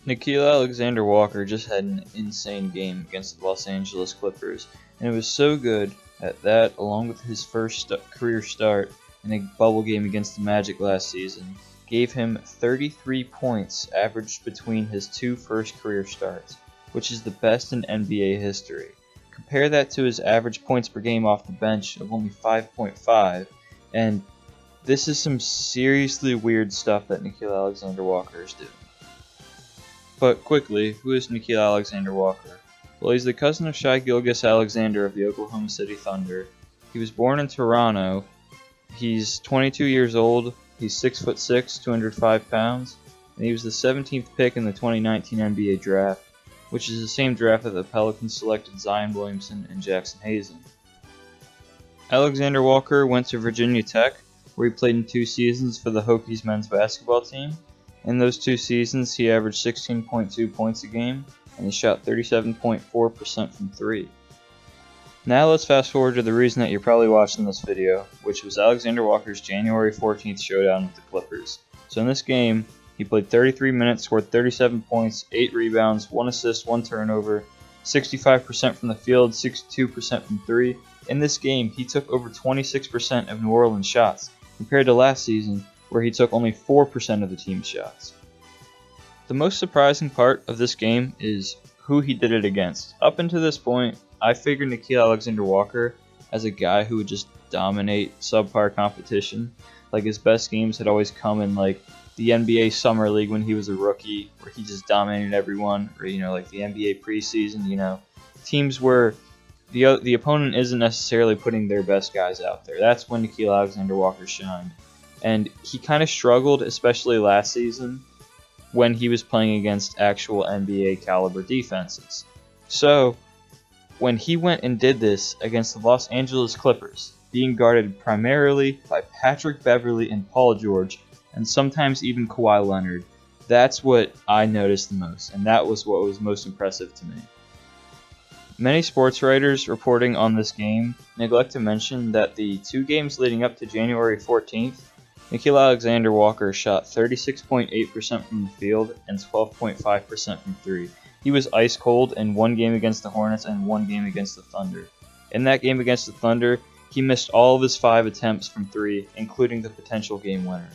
Nickeil Alexander-Walker just had an insane game against the Los Angeles Clippers, and it was so good that, along with his first career start in a bubble game against the Magic last season, gave him 33 points averaged between his two first career starts, which is the best in NBA history. Compare that to his average points per game off the bench of only 5.5, and this is some seriously weird stuff that Nickeil Alexander-Walker is doing. But quickly, who is Nickeil Alexander-Walker? Well, he's the cousin of Shai Gilgeous-Alexander of the Oklahoma City Thunder. He was born in Toronto. He's 22 years old. He's 6'6", 205 pounds, and he was the 17th pick in the 2019 NBA draft, which is the same draft that the Pelicans selected Zion Williamson and Jackson Hazen. Alexander-Walker went to Virginia Tech, where he played in 2 seasons for the Hokies men's basketball team. In those 2 seasons, he averaged 16.2 points a game, and he shot 37.4% from 3. Now let's fast forward to the reason that you're probably watching this video, which was Alexander Walker's January 14th showdown with the Clippers. So in this game, he played 33 minutes, scored 37 points, 8 rebounds, 1 assist, 1 turnover, 65% from the field, 62% from 3. In this game, he took over 26% of New Orleans shots, compared to last season, where he took only 4% of the team's shots. The most surprising part of this game is who he did it against. Up until this point, I figured Nickeil Alexander-Walker as a guy who would just dominate subpar competition. Like, his best games had always come in like the NBA Summer League when he was a rookie, where he just dominated everyone, or like the NBA preseason, teams where the opponent isn't necessarily putting their best guys out there. That's when Nickeil Alexander-Walker shined. And he kind of struggled, especially last season, when he was playing against actual NBA caliber defenses. So, when he went and did this against the Los Angeles Clippers, being guarded primarily by Patrick Beverley and Paul George, and sometimes even Kawhi Leonard, that's what I noticed the most, and that was what was most impressive to me. Many sports writers reporting on this game neglect to mention that the 2 games leading up to January 14th, Nickeil Alexander-Walker shot 36.8% from the field and 12.5% from 3. He was ice cold in 1 game against the Hornets and 1 game against the Thunder. In that game against the Thunder, he missed all of his 5 attempts from 3, including the potential game winner.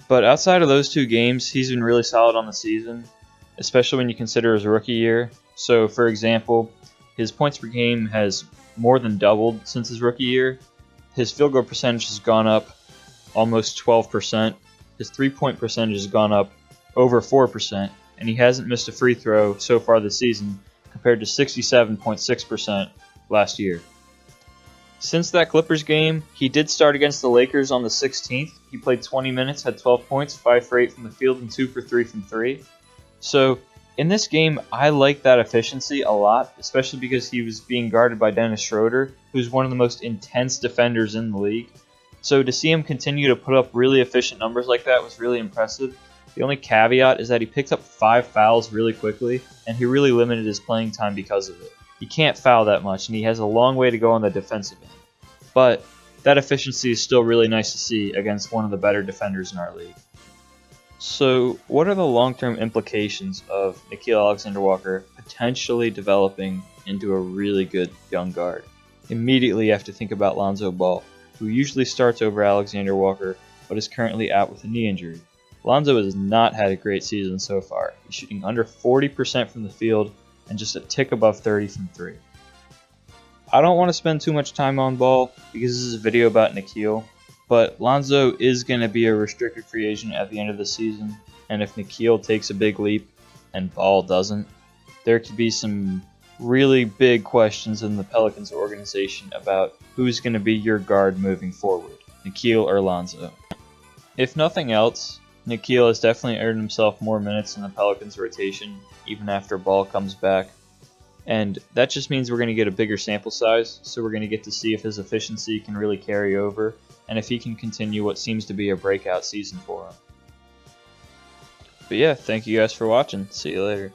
But outside of those 2 games, he's been really solid on the season, especially when you consider his rookie year. So, for example, his points per game has more than doubled since his rookie year. His field goal percentage has gone up almost 12%. His 3-point percentage has gone up over 4%, and he hasn't missed a free throw so far this season, compared to 67.6% last year. Since that Clippers game, he did start against the Lakers on the 16th. He played 20 minutes, had 12 points, 5 for 8 from the field, and 2 for 3 from 3. So, in this game, I like that efficiency a lot, especially because he was being guarded by Dennis Schroeder, who's one of the most intense defenders in the league. So to see him continue to put up really efficient numbers like that was really impressive. The only caveat is that he picked up 5 fouls really quickly, and he really limited his playing time because of it. He can't foul that much, and he has a long way to go on the defensive end. But that efficiency is still really nice to see against one of the better defenders in our league. So, what are the long-term implications of Nickeil Alexander-Walker potentially developing into a really good young guard? Immediately you have to think about Lonzo Ball, who usually starts over Alexander-Walker, but is currently out with a knee injury. Lonzo has not had a great season so far. He's shooting under 40% from the field and just a tick above 30 from 3. I don't want to spend too much time on Ball because this is a video about Nickeil, but Lonzo is going to be a restricted free agent at the end of the season, and if Nickeil takes a big leap and Ball doesn't, there could be some really big questions in the Pelicans organization about who's going to be your guard moving forward, Nickeil or Lonzo. If nothing else, Nickeil has definitely earned himself more minutes in the Pelicans rotation, even after Ball comes back. And that just means we're going to get a bigger sample size, so we're going to get to see if his efficiency can really carry over, and if he can continue what seems to be a breakout season for him. But yeah, thank you guys for watching. See you later.